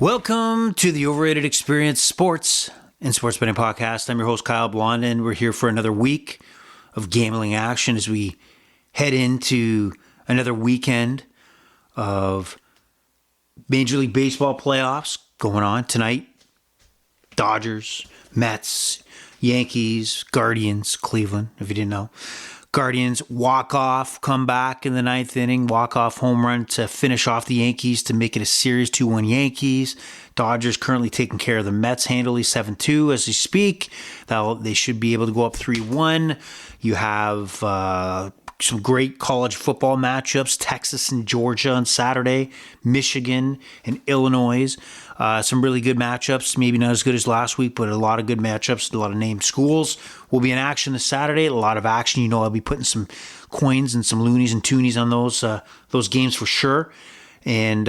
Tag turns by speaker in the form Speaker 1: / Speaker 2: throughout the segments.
Speaker 1: Welcome to the Overrated Experience Sports and Sports Betting Podcast. I'm your host, Kyle Blondin. We're here for another week of gambling action as we head into another weekend of Major League Baseball playoffs going on tonight. Dodgers, Mets, Yankees, Guardians, Cleveland, if you didn't know. Guardians walk-off comeback in the ninth inning, walk-off home run to finish off the Yankees to make it a series 2-1 Yankees. Dodgers currently taking care of the Mets handily 7-2 as we speak. They should be able to go up 3-1. You have some great college football matchups, Texas and Georgia on Saturday, Michigan and Illinois. Some really good matchups, maybe not as good as last week, but a lot of good matchups, a lot of named schools. Will be in action this Saturday, a lot of action. You know I'll be putting some coins and some loonies and toonies on those games for sure. And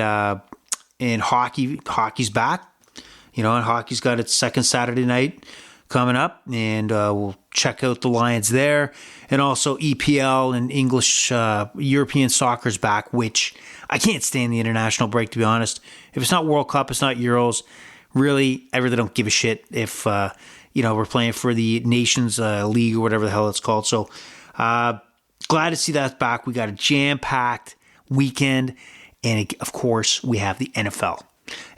Speaker 1: hockey's back. You know, and hockey's got its second Saturday night coming up, and we'll check out the Lions there. And also EPL and English European soccer's back, which I can't stand the international break, to be honest. If it's not World Cup, it's not Euros. Really, I really don't give a shit if we're playing for the Nations League or whatever the hell it's called. So glad to see that back. We got a jam-packed weekend, and of course, we have the NFL.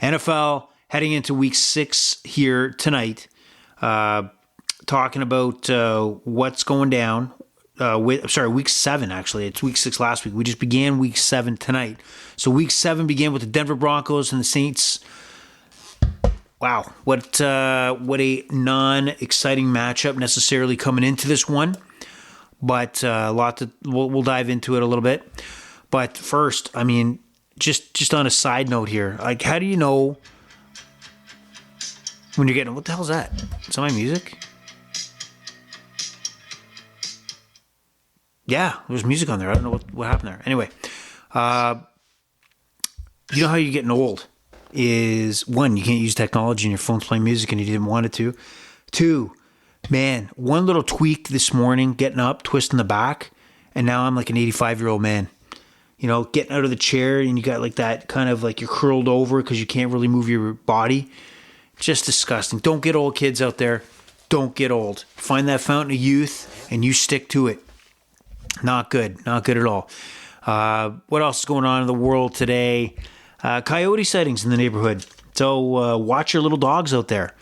Speaker 1: NFL heading into Week 6 here tonight. Talking about what's going down. Week 7, actually. It's Week 6 last week. We just began Week 7 tonight. So Week 7 began with the Denver Broncos and the Saints. Wow, what a non-exciting matchup necessarily coming into this one. But we'll dive into it a little bit. But first, I mean, just on a side note here, like, how do you know when you're getting, what the hell is that? Is that my music? Yeah, there's music on there. I don't know what happened there. Anyway, you know how you're getting old is, one, you can't use technology and your phone's playing music and you didn't want it to. Two, man, one little tweak this morning, getting up, twisting the back, and now I'm like an 85-year-old man. You know, getting out of the chair and you got like that kind of like you're curled over because you can't really move your body. Just disgusting. Don't get old, kids out there. Don't get old. Find that fountain of youth and you stick to it. Not good. Not good at all. What else is going on in the world today? Coyote sightings in the neighborhood. So watch your little dogs out there.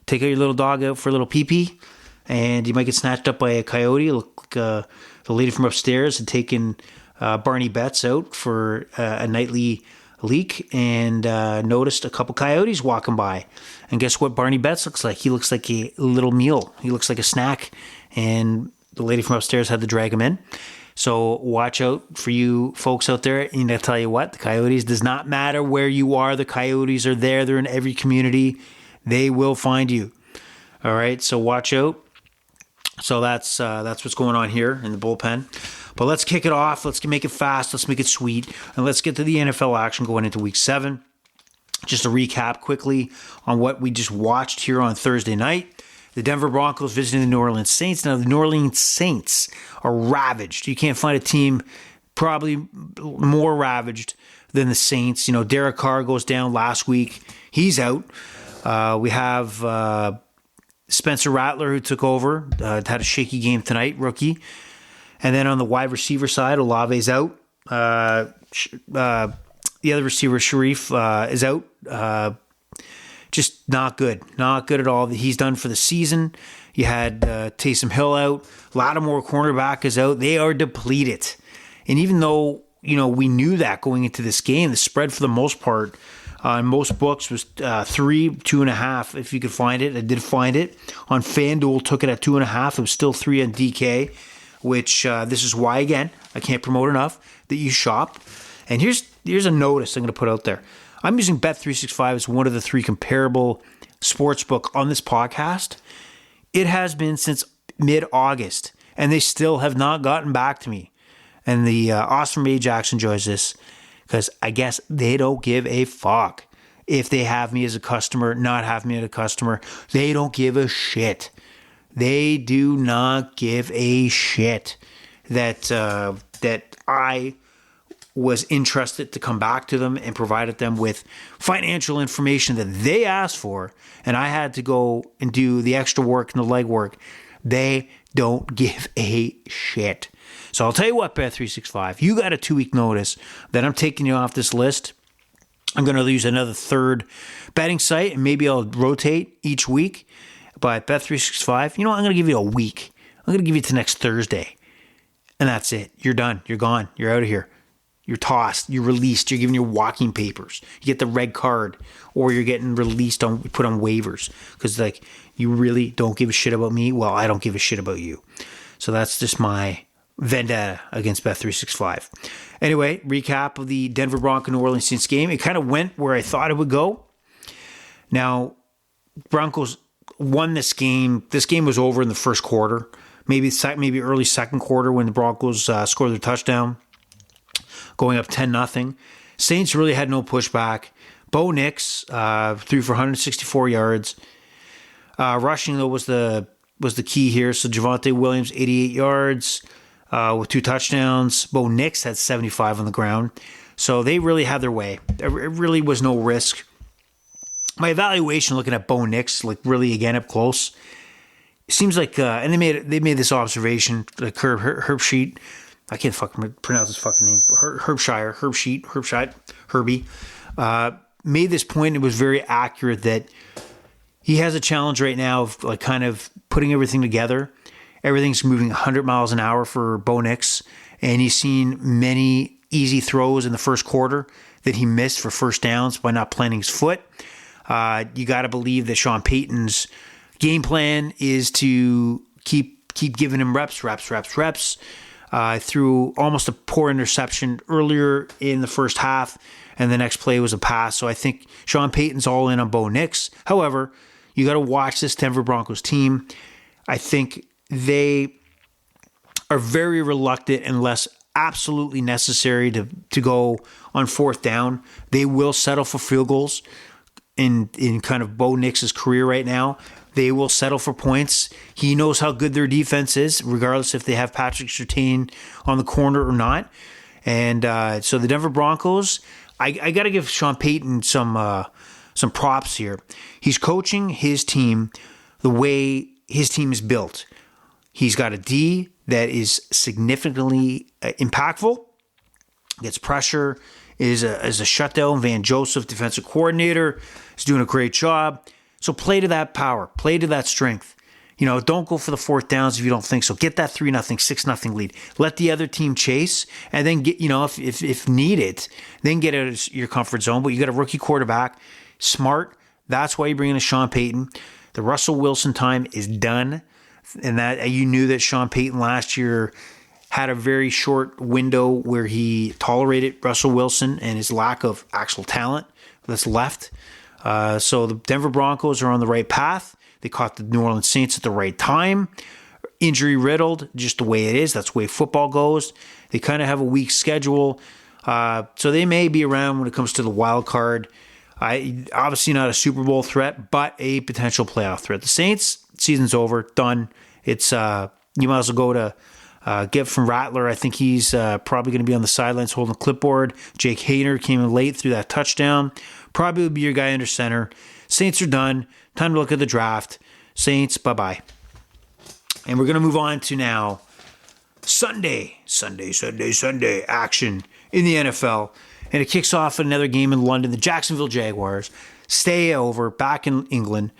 Speaker 1: Take out your little dog out for a little pee-pee, and you might get snatched up by a coyote. Look, the lady from upstairs had taken Barney Betts out for a nightly leak and noticed a couple coyotes walking by. And guess what Barney Betts looks like? He looks like a little meal. He looks like a snack. And the lady from upstairs had to drag him in. So watch out for you folks out there. And I'll tell you what, the coyotes, does not matter where you are. The coyotes are there. They're in every community. They will find you. All right, so watch out. So that's what's going on here in the bullpen. But let's kick it off. Let's make it fast. Let's make it sweet. And let's get to the NFL action going into Week 7. Just to recap quickly on what we just watched here on Thursday night. The Denver Broncos visiting the New Orleans Saints. Now, the New Orleans Saints are ravaged. You can't find a team probably more ravaged than the Saints. You know, Derek Carr goes down last week. He's out. We have Spencer Rattler, who took over, had a shaky game tonight, rookie. And then on the wide receiver side, Olave's out. The other receiver, Sharif, is out. Just not good. Not good at all. He's done for the season. You had Taysom Hill out. Lattimore, cornerback, is out. They are depleted. And even though, you know, we knew that going into this game, the spread for the most part in most books was 3, 2.5, if you could find it. I did find it. On FanDuel, took it at 2.5. It was still 3 on DK, which this is why, again, I can't promote enough that you shop. And here's a notice I'm going to put out there. I'm using Bet365 as one of the 3 comparable sportsbook on this podcast. It has been since mid-August, and they still have not gotten back to me. And the Austin May Jackson joins this because I guess they don't give a fuck if they have me as a customer, not have me as a customer. They don't give a shit. They do not give a shit that I was interested to come back to them and provided them with financial information that they asked for, and I had to go and do the extra work and the legwork, they don't give a shit. So I'll tell you what, Bet365, you got a 2-week notice that I'm taking you off this list. I'm going to use another third betting site, and maybe I'll rotate each week. But Bet365, I'm going to give you a week. I'm going to give you to next Thursday. And that's it. You're done. You're gone. You're out of here. You're tossed. You're released. You're given your walking papers. You get the red card, or you're getting released put on waivers because you really don't give a shit about me. Well, I don't give a shit about you. So that's just my vendetta against Bet365. Anyway, recap of the Denver Broncos New Orleans Saints game. It kind of went where I thought it would go. Now, Broncos won this game. This game was over in the first quarter, maybe early second quarter when the Broncos scored their touchdown, going up 10-0. Saints really had no pushback. Bo Nix threw for 164 yards. Rushing, though, was the key here. So Javonte Williams, 88 yards with 2 touchdowns. Bo Nix had 75 on the ground. So they really had their way. It really was no risk. My evaluation looking at Bo Nix, really again up close, it seems like, and they made this observation, like Herbie, I can't fucking pronounce his fucking name, Herbie, made this point. It was very accurate that he has a challenge right now of kind of putting everything together. Everything's moving 100 miles an hour for Bo Nix, and he's seen many easy throws in the first quarter that he missed for first downs by not planting his foot. You got to believe that Sean Payton's game plan is to keep giving him reps. Threw almost a poor interception earlier in the first half, and the next play was a pass. So I think Sean Payton's all in on Bo Nix. However, you got to watch this Denver Broncos team. I think they are very reluctant unless absolutely necessary to go on fourth down. They will settle for field goals in kind of Bo Nix's career right now. They will settle for points. He knows how good their defense is, regardless if they have Patrick Surtain on the corner or not. And so the Denver Broncos, I got to give Sean Payton some props here. He's coaching his team the way his team is built. He's got a D that is significantly impactful, gets pressure, is a shutdown. Van Joseph, defensive coordinator, is doing a great job. So play to that power, play to that strength. Don't go for the fourth downs if you don't think so. Get that 3-0, 6-0 lead. Let the other team chase, and then get, if needed, then get out of your comfort zone. But you got a rookie quarterback, smart. That's why you bring in a Sean Payton. The Russell Wilson time is done, and that you knew that Sean Payton last year had a very short window where he tolerated Russell Wilson and his lack of actual talent that's left. So the Denver Broncos are on the right path. They caught the New Orleans Saints at the right time. Injury riddled, just the way it is. That's the way football goes. They kind of have a weak schedule. So they may be around when it comes to the wild card. Obviously not a Super Bowl threat, but a potential playoff threat. The Saints, season's over, done. It's you might as well go to get from Rattler. I think he's probably going to be on the sidelines holding the clipboard. Jake Hader came in late through that touchdown. Probably would be your guy under center. Saints are done. Time to look at the draft. Saints, bye-bye. And we're going to move on to now Sunday action in the NFL. And it kicks off another game in London. The Jacksonville Jaguars stay over back in England,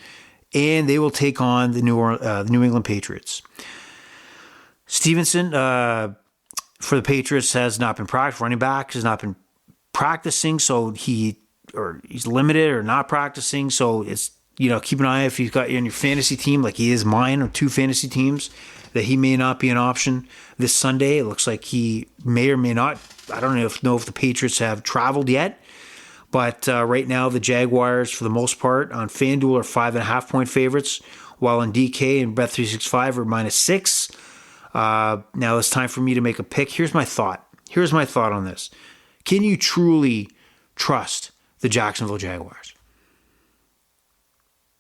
Speaker 1: and they will take on the New England Patriots. Stevenson, for the Patriots, has not been practicing. Running back has not been practicing, so he's limited or not practicing. So it's, keep an eye if you've got you on your fantasy team, like he is mine, or 2 fantasy teams, that he may not be an option this Sunday. It looks like he may or may not. I don't know if the Patriots have traveled yet, but right now the Jaguars, for the most part, on FanDuel are 5.5-point favorites, while on DK and Bet365 are -6. Now it's time for me to make a pick. Here's my thought on this. Can you truly trust the Jacksonville Jaguars?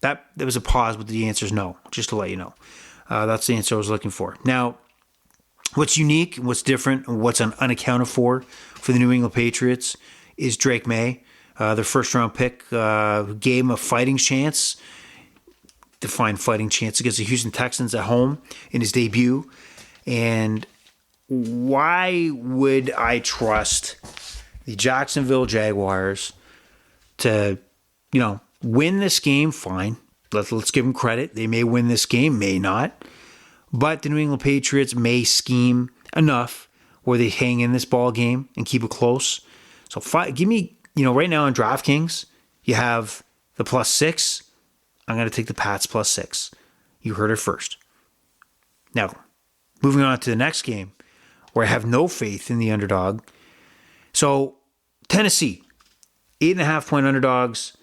Speaker 1: There was a pause, but the answer is no, just to let you know. That's the answer I was looking for. Now, What's unique, what's different, and what's unaccounted for the New England Patriots is Drake May, their first-round pick, gave him a fighting chance, defined fighting chance against the Houston Texans at home in his debut. And why would I trust the Jacksonville Jaguars to, win this game? Fine. Let's give them credit. They may win this game, may not. But the New England Patriots may scheme enough where they hang in this ball game and keep it close. So give me, right now on DraftKings, you have the +6. I'm going to take the Pats +6. You heard it first. Now, moving on to the next game, where I have no faith in the underdog. So, Tennessee, 8.5-point underdogs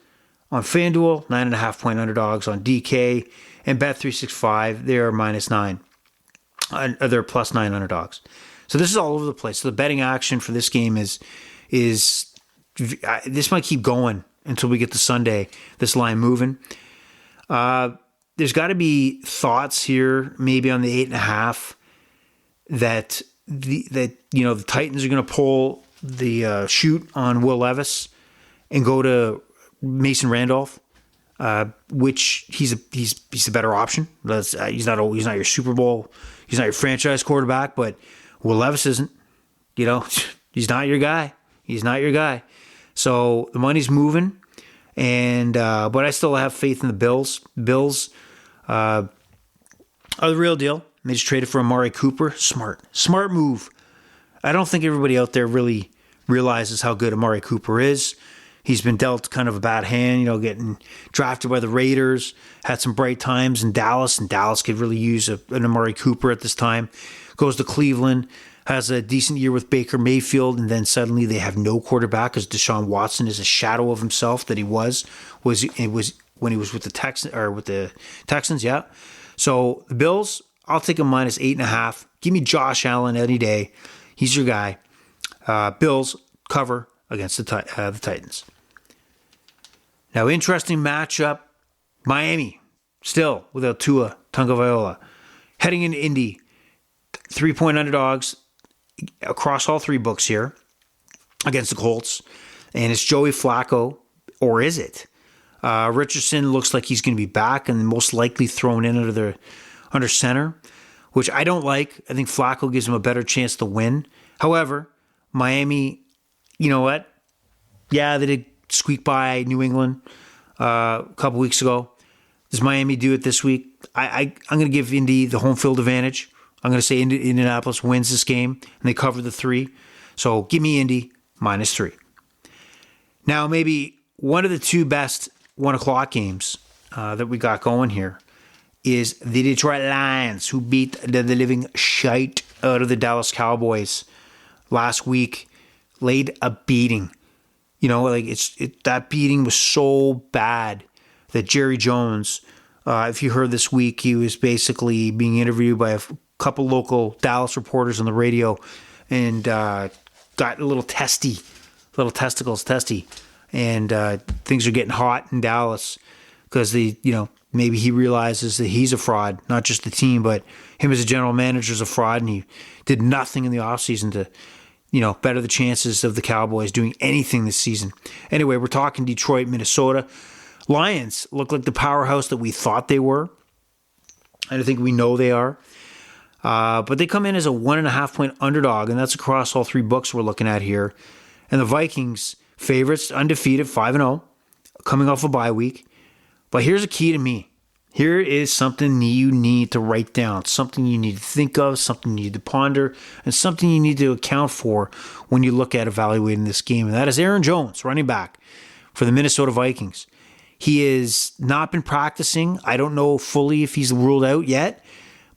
Speaker 1: on FanDuel, 9.5-point underdogs on DK, and Bet365, they're -9. They're +9 underdogs. So this is all over the place. So the betting action for this game is this might keep going until we get to Sunday, this line moving. There's got to be thoughts here, maybe on the 8.5, that the Titans are going to pull the shoot on Will Levis and go to Mason Randolph, which he's a better option. He's not your Super Bowl, he's not your franchise quarterback, but Will Levis isn't. He's not your guy. He's not your guy. So the money's moving, and but I still have faith in the Bills. Bills are the real deal. They just traded for Amari Cooper. Smart move. I don't think everybody out there really realizes how good Amari Cooper is. He's been dealt kind of a bad hand, getting drafted by the Raiders, had some bright times in Dallas, and Dallas could really use an Amari Cooper at this time. Goes to Cleveland, has a decent year with Baker Mayfield, and then suddenly they have no quarterback because Deshaun Watson is a shadow of himself that he was when he was with the Texans, yeah. So the Bills, I'll take a -8.5. Give me Josh Allen any day. He's your guy. Bills cover against the Titans. Now, interesting matchup. Miami, still without Tua Tagovailoa. Heading into Indy, 3-point underdogs across all three books here against the Colts. And it's Joey Flacco, or is it? Richardson looks like he's going to be back and most likely thrown in under center, which I don't like. I think Flacco gives him a better chance to win. However, Miami, you know what? Yeah, they did squeak by New England a couple weeks ago. Does Miami do it this week? I'm going to give Indy the home field advantage. I'm going to say Indianapolis wins this game, and they cover the 3. So give me Indy -3. Now, maybe one of the two best 1 o'clock games that we got going here is the Detroit Lions, who beat the living shite out of the Dallas Cowboys last week, laid a beating. That beating was so bad that Jerry Jones, if you heard this week, he was basically being interviewed by a couple local Dallas reporters on the radio and got a little testicles testy. And things are getting hot in Dallas because maybe he realizes that he's a fraud, not just the team, but him as a general manager is a fraud, and he did nothing in the offseason to better the chances of the Cowboys doing anything this season. Anyway, we're talking Detroit, Minnesota. Lions look like the powerhouse that we thought they were. And I think we know they are. But they come in as a 1.5-point underdog, and that's across all three books we're looking at here. And the Vikings, favorites, undefeated, 5-0, coming off a bye week. But here's a key to me. Here is something you need to write down, something you need to think of, something you need to ponder, and something you need to account for when you look at evaluating this game. And that is Aaron Jones, running back for the Minnesota Vikings. He has not been practicing. I don't know fully if he's ruled out yet,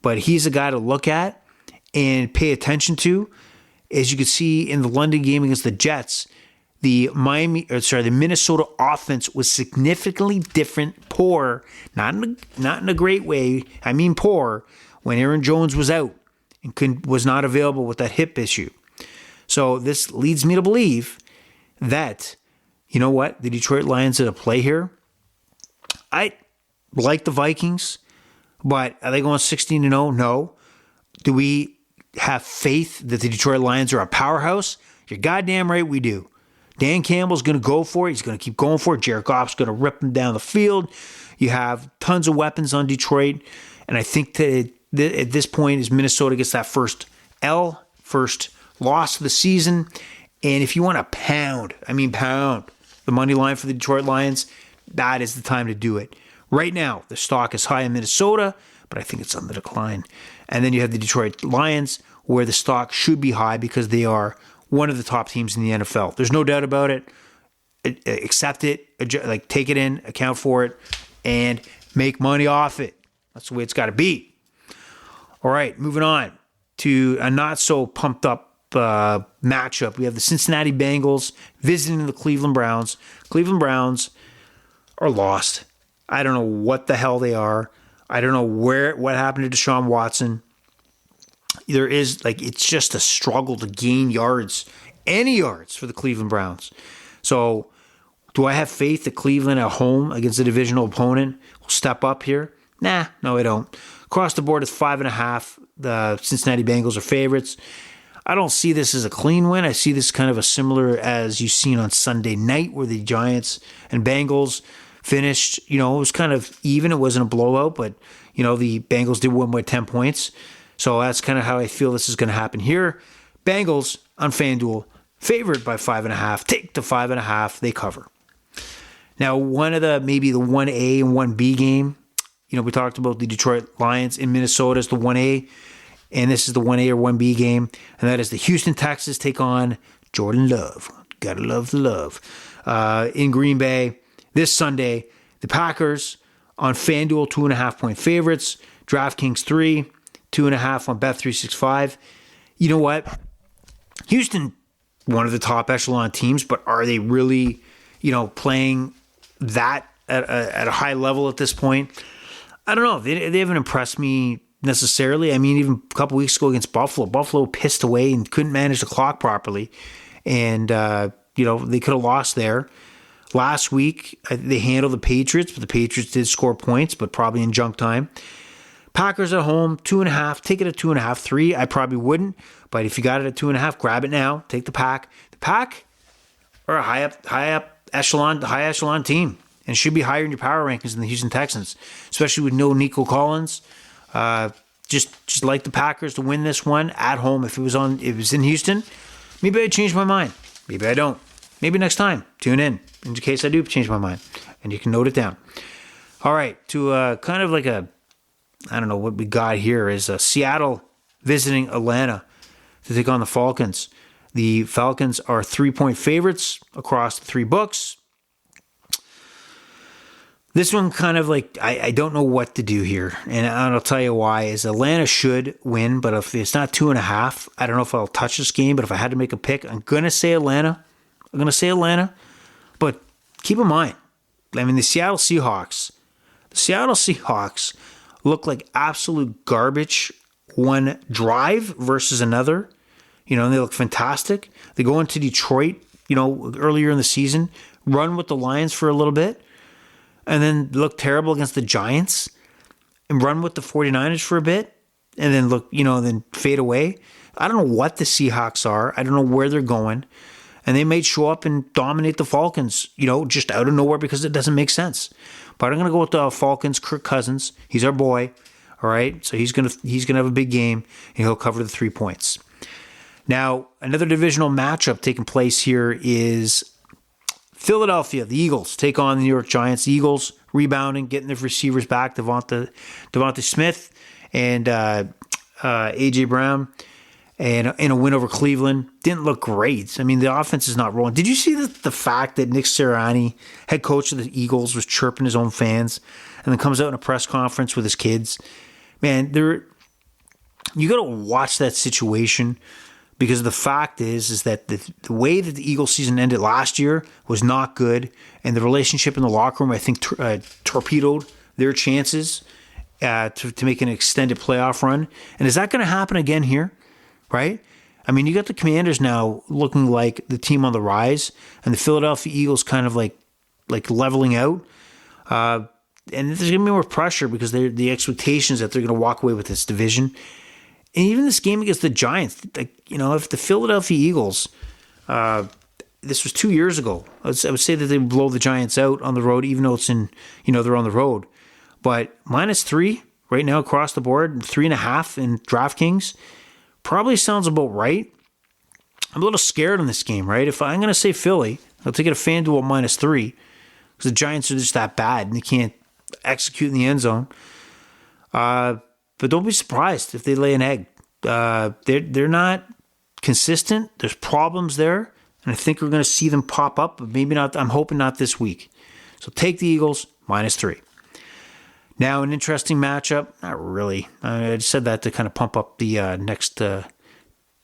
Speaker 1: but he's a guy to look at and pay attention to. As you can see in the London game against the Jets, the Minnesota offense was significantly poor, not in a great way. I mean poor when Aaron Jones was out and was not available with that hip issue. So this leads me to believe that, the Detroit Lions at a play here. I like the Vikings, but are they going 16-0? No. have faith that the Detroit Lions are a powerhouse? You're goddamn right we do. Dan Campbell's going to go for it. He's going to keep going for it. Jared Goff's going to rip him down the field. You have tons of weapons on Detroit. And I think that at this point, as Minnesota gets that first loss of the season, and if you want to pound the money line for the Detroit Lions, that is the time to do it. Right now, the stock is high in Minnesota, but I think it's on the decline. And then you have the Detroit Lions, where the stock should be high because they are one of the top teams in the NFL. There's no doubt about it. Accept it, like take it in, account for it, and make money off it. That's the way it's got to be. All right, moving on to a not so pumped up matchup. We have the Cincinnati Bengals visiting the Cleveland Browns. Cleveland Browns are lost. I don't know what the hell they are. I don't know what happened to Deshaun Watson. It's just a struggle to gain any yards for the Cleveland Browns. So, do I have faith that Cleveland at home against a divisional opponent will step up here? Nah, no, I don't. Across the board, it's 5.5. The Cincinnati Bengals are favorites. I don't see this as a clean win. I see this kind of a similar as you've seen on Sunday night where the Giants and Bengals finished. It was kind of even. It wasn't a blowout, but, the Bengals did win by 10 points. So that's kind of how I feel this is going to happen here. Bengals on FanDuel, favored by 5.5. Take the 5.5. They cover. Now, maybe the 1A and 1B game. We talked about the Detroit Lions in Minnesota is the 1A, and this is the 1A or 1B game, and that is the Houston Texans take on Jordan Love. Gotta love the love. In Green Bay this Sunday, the Packers on FanDuel 2.5-point favorites. DraftKings 3, 2.5 on Bet365. You know what? Houston, one of the top echelon teams, but are they really, playing that at a high level at this point? I don't know. They haven't impressed me necessarily. I mean, even a couple weeks ago against Buffalo pissed away and couldn't manage the clock properly. And, they could have lost there. Last week, they handled the Patriots, but the Patriots did score points, but probably in junk time. Packers at home, 2.5. Take it at 2.5. 3, I probably wouldn't. But if you got it at 2.5, grab it now. Take the Pack. The Pack are a high echelon team. And should be higher in your power rankings than the Houston Texans, especially with no Nico Collins. Just like the Packers to win this one at home. If it was in Houston, maybe I'd change my mind. Maybe I don't. Maybe next time, tune in case I do change my mind, and you can note it down. All right, to kind of like I don't know what we got here is Seattle visiting Atlanta to take on the Falcons. The Falcons are 3-point favorites across the 3 books. This one kind of I don't know what to do here. And I'll tell you why. Is Atlanta should win, but if it's not 2.5, I don't know if I'll touch this game. But if I had to make a pick, I'm going to say Atlanta. But keep in mind, the Seattle Seahawks look like absolute garbage one drive versus another. And they look fantastic. They go into Detroit, earlier in the season, run with the Lions for a little bit, and then look terrible against the Giants and run with the 49ers for a bit and then then fade away. I don't know what the Seahawks are. I don't know where they're going. And they may show up and dominate the Falcons, just out of nowhere because it doesn't make sense. But I'm going to go with the Falcons, Kirk Cousins. He's our boy. All right. So he's going to have a big game and he'll cover the 3 points. Now, another divisional matchup taking place here is Philadelphia, the Eagles, take on the New York Giants. The Eagles rebounding, getting their receivers back, Devonta Smith and A.J. Brown, and in a win over Cleveland. Didn't look great. The offense is not rolling. Did you see the fact that Nick Sirianni, head coach of the Eagles, was chirping his own fans and then comes out in a press conference with his kids? Man, you got to watch that situation. Because the fact is that the way that the Eagles season ended last year was not good. And the relationship in the locker room, I think, torpedoed their chances to make an extended playoff run. And is that going to happen again here? Right? You got the Commanders now looking like the team on the rise. And the Philadelphia Eagles kind of like leveling out. And there's going to be more pressure because the expectations that they're going to walk away with this division. even this game against the Giants, if the Philadelphia Eagles, this was 2 years ago, I would say that they would blow the Giants out on the road, even though it's they're on the road. But -3 right now across the board, 3.5 in DraftKings, probably sounds about right. I'm a little scared in this game, right? If I'm going to say Philly, I'll take it a FanDuel at -3 because the Giants are just that bad and they can't execute in the end zone. But don't be surprised if they lay an egg. They're not consistent. There's problems there, and I think we're going to see them pop up, but maybe not. I'm hoping not this week. So take the Eagles -3. Now, an interesting matchup. Not really. I just said that to kind of pump up the next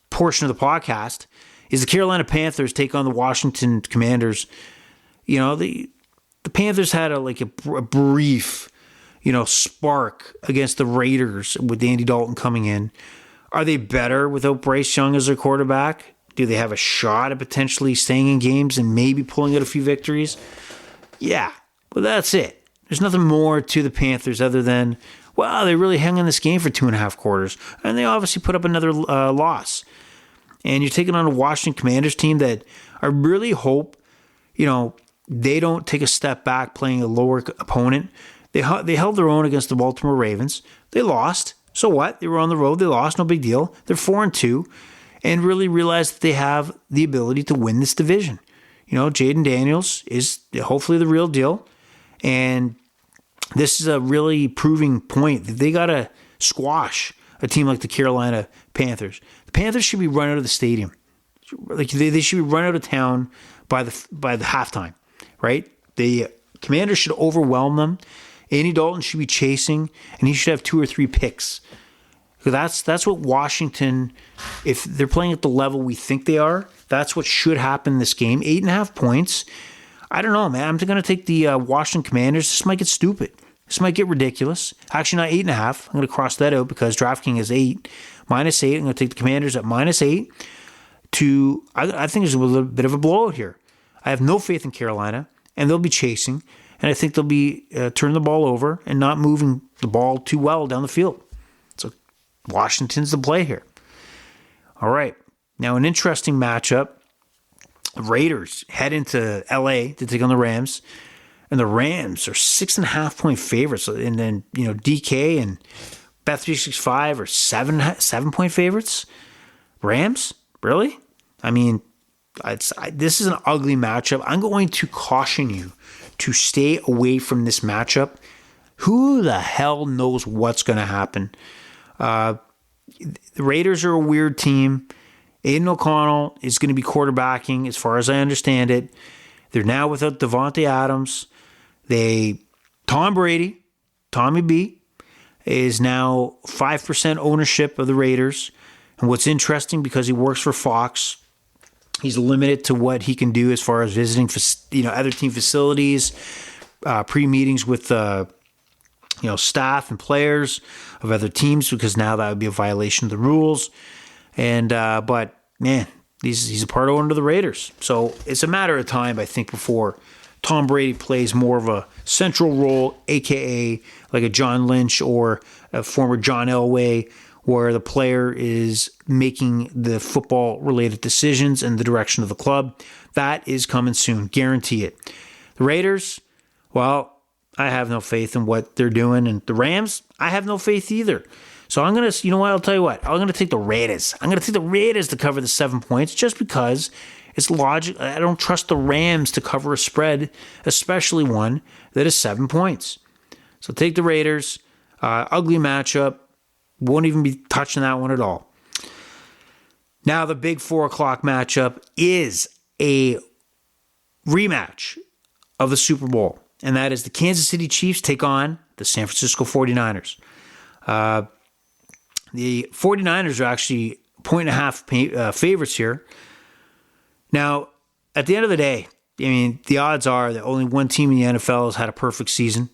Speaker 1: portion of the podcast. Is the Carolina Panthers take on the Washington Commanders. The Panthers had a brief, spark against the Raiders with Andy Dalton coming in. Are they better without Bryce Young as their quarterback? Do they have a shot at potentially staying in games and maybe pulling out a few victories? Yeah, but that's it. There's nothing more to the Panthers other than, they really hung in this game for 2.5 quarters, and they obviously put up another loss. And you're taking on a Washington Commanders team that I really hope, they don't take a step back playing a lower opponent. They held their own against the Baltimore Ravens. They lost. So what? They were on the road. They lost. No big deal. They're 4-2 and really realize that they have the ability to win this division. Jaden Daniels is hopefully the real deal. And this is a really proving point that they got to squash a team like the Carolina Panthers. The Panthers should be run out of the stadium. They should be run out of town by the halftime, right? The Commanders should overwhelm them. Andy Dalton should be chasing, and he should have 2 or 3 picks. That's what Washington, if they're playing at the level we think they are, that's what should happen in this game. 8.5 points. I don't know, man. I'm going to take the Washington Commanders. This might get stupid. This might get ridiculous. Actually, not 8.5. I'm going to cross that out because DraftKings is 8. -8. I'm going to take the Commanders at -8. I think there's a little bit of a blowout here. I have no faith in Carolina, and they'll be chasing, and I think they'll be turning the ball over and not moving the ball too well down the field. So Washington's the play here. All right. Now, an interesting matchup. Raiders head into LA to take on the Rams, and the Rams are 6.5 point favorites. And then, DK and Bet365 are 7 point favorites. Rams? Really? I mean, this is an ugly matchup. I'm going to caution you to stay away from this matchup. Who the hell knows what's going to happen? The Raiders are a weird team. Aiden O'Connell is going to be quarterbacking, as far as I understand it. They're now without Devontae Adams. Tom Brady, Tommy B, is now 5% ownership of the Raiders. And what's interesting, because he works for Fox, he's limited to what he can do as far as visiting, other team facilities, pre-meetings with staff and players of other teams, because now that would be a violation of the rules. But man, he's a part owner of the Raiders. So it's a matter of time, I think, before Tom Brady plays more of a central role, aka like a John Lynch or a former John Elway, where the player is making the football-related decisions in the direction of the club. That is coming soon. Guarantee it. The Raiders, well, I have no faith in what they're doing. And the Rams, I have no faith either. So I'm going to, I'll tell you what. I'm going to take the Raiders. I'm going to take the Raiders to cover the 7 points just because it's logic. I don't trust the Rams to cover a spread, especially one that is 7 points. So take the Raiders. Ugly matchup. Won't even be touching that one at all. Now the big 4 o'clock matchup is a rematch of the Super Bowl. And that is the Kansas City Chiefs take on the San Francisco 49ers. The 49ers are actually 1.5 favorites here. Now, at the end of the day, the odds are that only one team in the NFL has had a perfect season.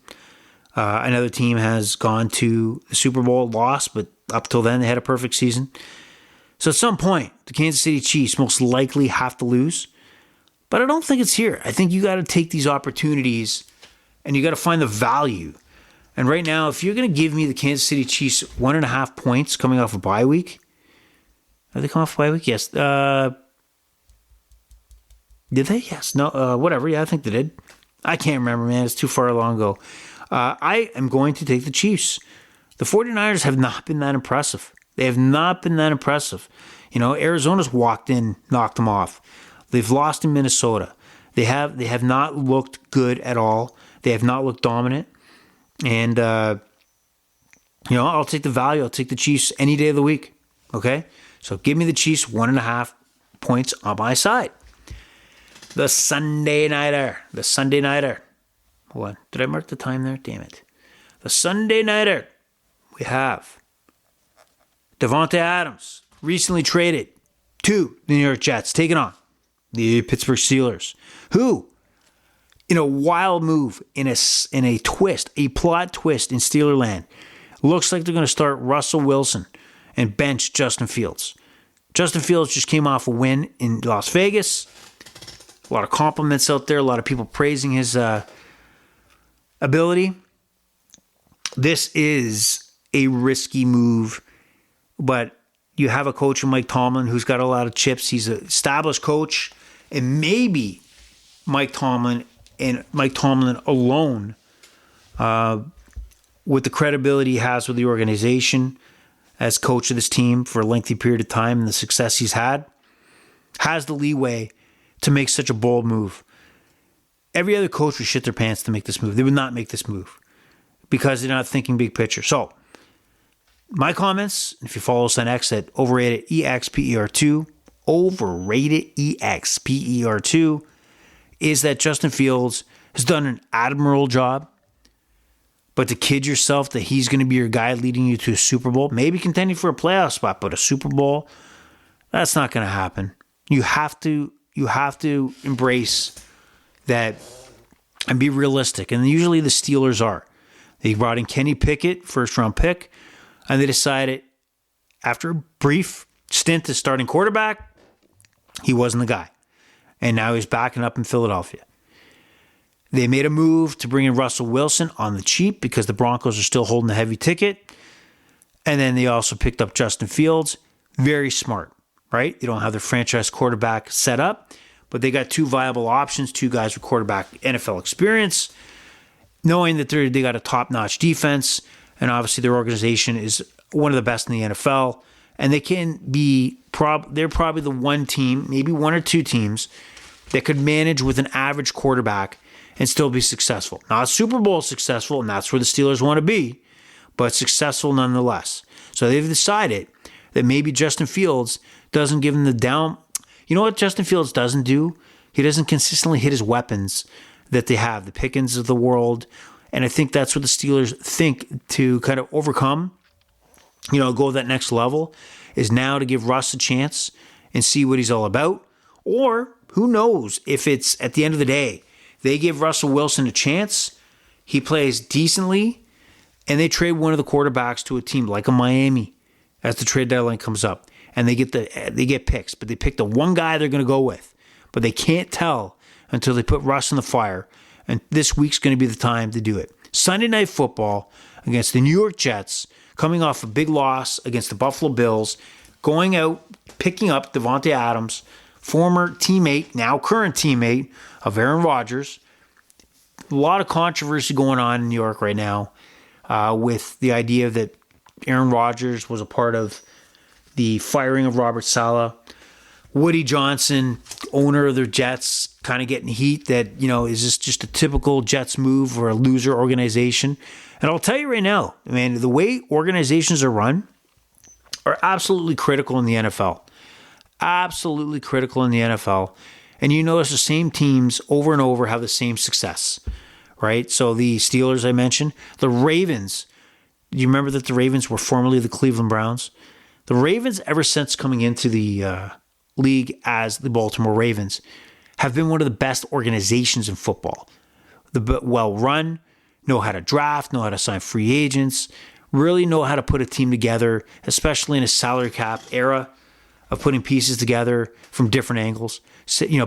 Speaker 1: Another team has gone to the Super Bowl, lost, but up till then they had a perfect season. So at some point, the Kansas City Chiefs most likely have to lose. But I don't think it's here. I think you got to take these opportunities and you got to find the value. And right now, if you're going to give me the Kansas City Chiefs 1.5 points coming off a bye week, are they coming off a bye week? Yes. Did they? Yes. No. Whatever. Yeah, I think they did. I can't remember, man. It's too far long ago. I am going to take the Chiefs. The 49ers have not been that impressive. They have not been that impressive. Arizona's walked in, knocked them off. They've lost in Minnesota. They have not looked good at all. They have not looked dominant. And, I'll take the value. I'll take the Chiefs any day of the week. Okay? So give me the Chiefs 1.5 points on my side. The Sunday Nighter. Hold on. Did I mark the time there? Damn it. The Sunday Nighter. We have Davante Adams, recently traded to the New York Jets, taking on the Pittsburgh Steelers, who, in a wild move, in a twist, a plot twist in Steelerland, looks like they're going to start Russell Wilson and bench Justin Fields. Justin Fields just came off a win in Las Vegas. A lot of compliments out there. A lot of people praising his ability. This is a risky move, but you have a coach in Mike Tomlin who's got a lot of chips. He's an established coach, and maybe Mike Tomlin alone, with the credibility he has with the organization as coach of this team for a lengthy period of time and the success he's had, has the leeway to make such a bold move. Every other coach would shit their pants to make this move. They would not make this move because they're not thinking big picture. So, my comments, if you follow us on X at Overrated EXPER2, Overrated EXPER2, is that Justin Fields has done an admirable job. But to kid yourself that he's going to be your guy leading you to a Super Bowl, maybe contending for a playoff spot, but a Super Bowl, that's not going to happen. You have to embrace that and be realistic. And usually the Steelers are. They brought in Kenny Pickett, first-round pick, and they decided after a brief stint as starting quarterback, he wasn't the guy. And now he's backing up in Philadelphia. They made a move to bring in Russell Wilson on the cheap because the Broncos are still holding the heavy ticket. And then they also picked up Justin Fields. Very smart, right? They don't have their franchise quarterback set up, but they got two viable options, two guys with quarterback NFL experience, knowing that they got a top-notch defense, and obviously their organization is one of the best in the NFL, and they can be they're probably the one team, maybe one or two teams, that could manage with an average quarterback and still be successful. Not Super Bowl successful, and that's where the Steelers want to be, but successful nonetheless. So they've decided that maybe Justin Fields doesn't give them the down. You know what Justin Fields doesn't do? He doesn't consistently hit his weapons that they have, the Pickens of the world. And I think that's what the Steelers think to kind of overcome, go that next level, is now to give Russ a chance and see what he's all about. Or who knows if it's at the end of the day, they give Russell Wilson a chance, he plays decently, and they trade one of the quarterbacks to a team like a Miami as the trade deadline comes up. And they get picks, but they pick the one guy they're going to go with. But they can't tell until they put Russ in the fire. And this week's going to be the time to do it. Sunday Night Football against the New York Jets, coming off a big loss against the Buffalo Bills, going out, picking up Davante Adams, former teammate, now current teammate of Aaron Rodgers. A lot of controversy going on in New York right now with the idea that Aaron Rodgers was a part of the firing of Robert Saleh. Woody Johnson, owner of the Jets, kind of getting heat that, is this just a typical Jets move or a loser organization? And I'll tell you right now, man, the way organizations are run are absolutely critical in the NFL. Absolutely critical in the NFL. And you notice the same teams over and over have the same success, right? So the Steelers I mentioned, the Ravens. Do you remember that the Ravens were formerly the Cleveland Browns? The Ravens, ever since coming into the league as the Baltimore Ravens, have been one of the best organizations in football. Well-run, know how to draft, know how to sign free agents, really know how to put a team together, especially in a salary cap era of putting pieces together from different angles,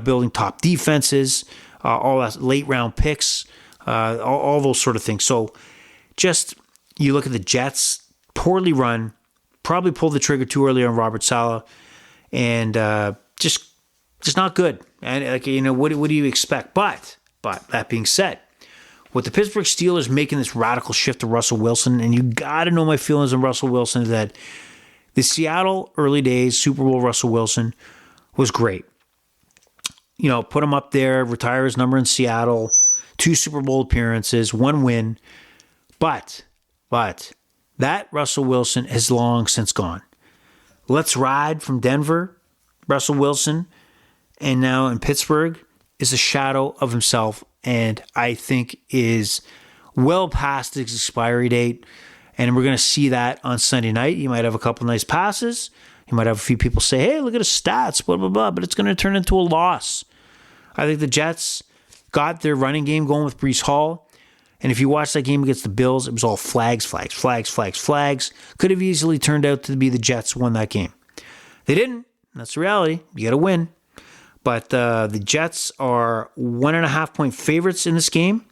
Speaker 1: building top defenses, all that late round picks, all those sort of things. So just, you look at the Jets, poorly run, probably pulled the trigger too early on Robert Saleh, and just not good. And what do you expect? But that being said, with the Pittsburgh Steelers making this radical shift to Russell Wilson, and you got to know my feelings on Russell Wilson, that the Seattle early days, Super Bowl Russell Wilson, was great. Put him up there, retire his number in Seattle, 2 Super Bowl appearances, 1 win. But that Russell Wilson has long since gone. Let's ride from Denver, Russell Wilson, and now in Pittsburgh is a shadow of himself, and I think is well past its expiry date. And we're going to see that on Sunday night. You might have a couple nice passes. You might have a few people say, hey, look at his stats, blah, blah, blah. But it's going to turn into a loss. I think the Jets got their running game going with Breece Hall. And if you watch that game against the Bills, it was all flags. Could have easily turned out to be the Jets won that game. They didn't. That's the reality. You got to win. But the Jets are 1.5-point favorites in this game.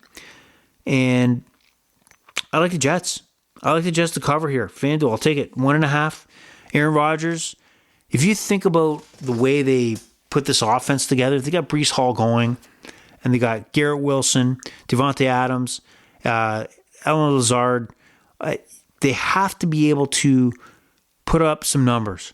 Speaker 1: And I like the Jets. I like the Jets to cover here. FanDuel, I'll take it. 1.5. Aaron Rodgers. If you think about the way they put this offense together, they got Breece Hall going, and they got Garrett Wilson, Devontae Adams, Allen Lazard. They have to be able to put up some numbers.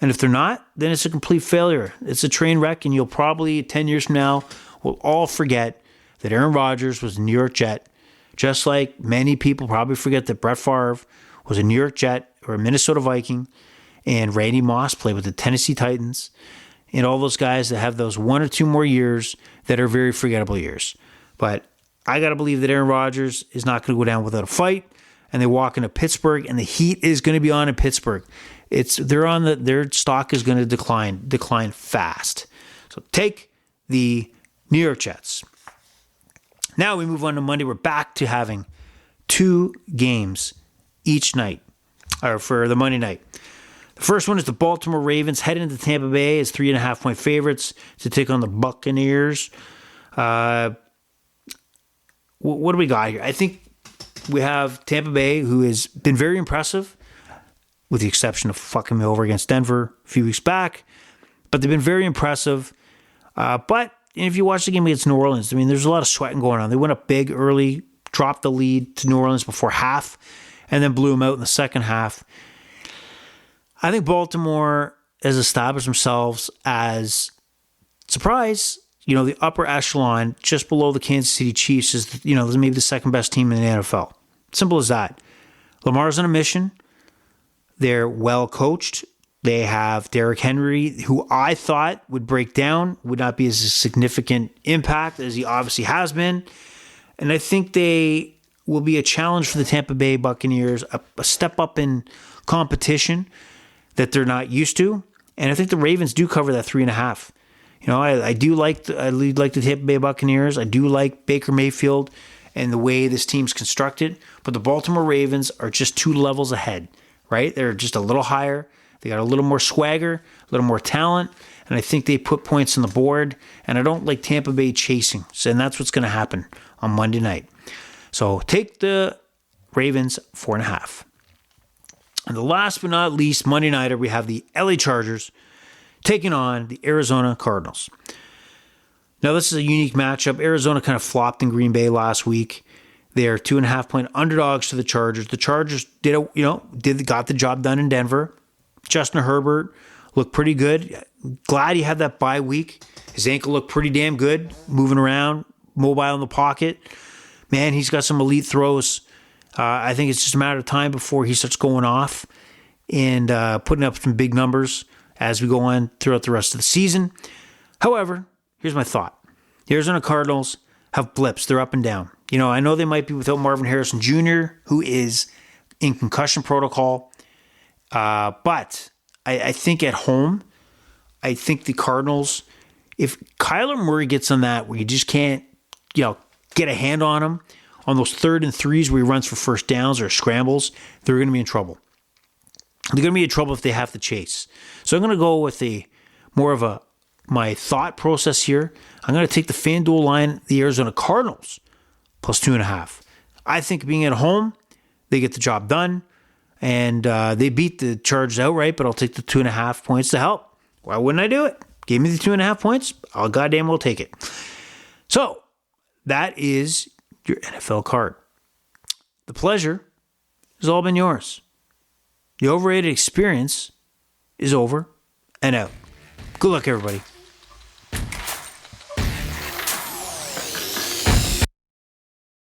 Speaker 1: And if they're not, then it's a complete failure. It's a train wreck, and you'll probably, 10 years from now, will all forget that Aaron Rodgers was a New York Jet, just like many people probably forget that Brett Favre was a New York Jet or a Minnesota Viking, and Randy Moss played with the Tennessee Titans, and all those guys that have those 1 or 2 more years that are very forgettable years. But I got to believe that Aaron Rodgers is not going to go down without a fight, and they walk into Pittsburgh, and the heat is going to be on in Pittsburgh. Their stock is going to decline fast. So take the New York Jets. Now we move on to Monday. We're back to having 2 games each night, or for the Monday night. The first one is the Baltimore Ravens heading into Tampa Bay as 3.5-point favorites to take on the Buccaneers. What do we got here? I think we have Tampa Bay, who has been very impressive, with the exception of fucking me over against Denver a few weeks back. But they've been very impressive. But if you watch the game against New Orleans, there's a lot of sweating going on. They went up big early, dropped the lead to New Orleans before half, and then blew them out in the second half. I think Baltimore has established themselves as, surprise, the upper echelon, just below the Kansas City Chiefs, is maybe the second best team in the NFL. Simple as that. Lamar's on a mission. They're well coached. They have Derrick Henry, who I thought would break down, would not be as a significant impact as he obviously has been. And I think they will be a challenge for the Tampa Bay Buccaneers, a step up in competition that they're not used to. And I think the Ravens do cover that 3.5. I do like the Tampa Bay Buccaneers. I do like Baker Mayfield and the way this team's constructed. But the Baltimore Ravens are just 2 levels ahead, right? They're just a little higher. They got a little more swagger, a little more talent, and I think they put points on the board. And I don't like Tampa Bay chasing, and that's what's going to happen on Monday night. So take the Ravens 4.5. And the last but not least, Monday nighter, we have the LA Chargers taking on the Arizona Cardinals. Now, this is a unique matchup. Arizona kind of flopped in Green Bay last week. They are 2.5-point underdogs to the Chargers. The Chargers got the job done in Denver. Justin Herbert looked pretty good. Glad he had that bye week. His ankle looked pretty damn good, moving around, mobile in the pocket. Man, he's got some elite throws. I think it's just a matter of time before he starts going off and putting up some big numbers as we go on throughout the rest of the season. However, here's my thought. The Arizona Cardinals have blips. They're up and down. I know they might be without Marvin Harrison Jr., who is in concussion protocol. But I think at home, I think the Cardinals, if Kyler Murray gets on that where you just can't, get a hand on him, on those 3rd and 3s where he runs for first downs or scrambles, they're going to be in trouble. They're going to be in trouble if they have to chase. So I'm going to go with my thought process here. I'm going to take the FanDuel line, the Arizona Cardinals, plus 2.5. I think being at home, They get the job done, and they beat the Chargers outright, but I'll take the 2.5 points to help. Why wouldn't I do it? Give me the 2.5 points. I'll goddamn well take it. So that is your NFL card. The pleasure has all been yours. The Overrated experience is over and out. Good luck, everybody.